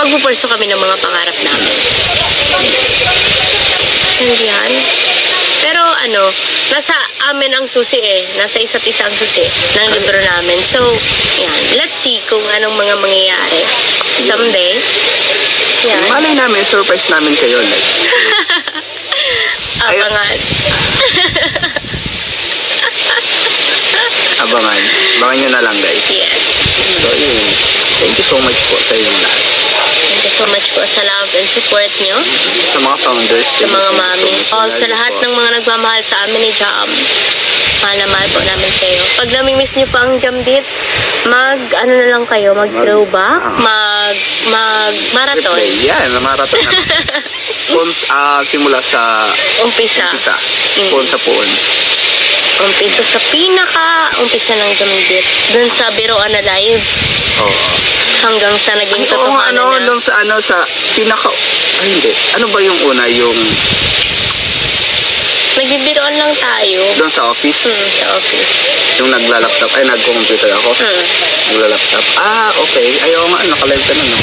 magpupurso kami ng mga pangarap namin. Yan. Pero nasa amin ang susi nasa isa't isa ang susi ng libro namin. So, yan. Let's see kung anong mga mangyayari someday. Yan. Malay namin, surprise namin kayo. Like. Abangan. Abangan. Abangan nyo na lang, guys. Yes. So, yun. Thank you so much po sa inyong lahat. Thank you so much po sa love and support nyo. Sa mga founders. Sa mga mommies. Sa lahat ng mga nagmamahal sa amin ni Jam. Mahal na mahal po namin kayo. Pag namimiss nyo pa ang Jam Dit, ano na lang kayo, mag-throwback, mag-marathon. Yan, marathon na. Simula sa Umpisa. Puon sa puon. Umpisa sa umpisa ng Jam Dit. Dun sa Biroan na live. Oo. Hanggang sa naging totohanan na. Doon sa pinaka... Ay, hindi. Ano ba yung una? Yung... Nagbibiroan lang tayo. Doon sa office? Sa office. Yung nagla-laptop. Ay, nagko-computer ako. Nagla-laptop. Okay. Ayaw nga. Nakalive ka na, no?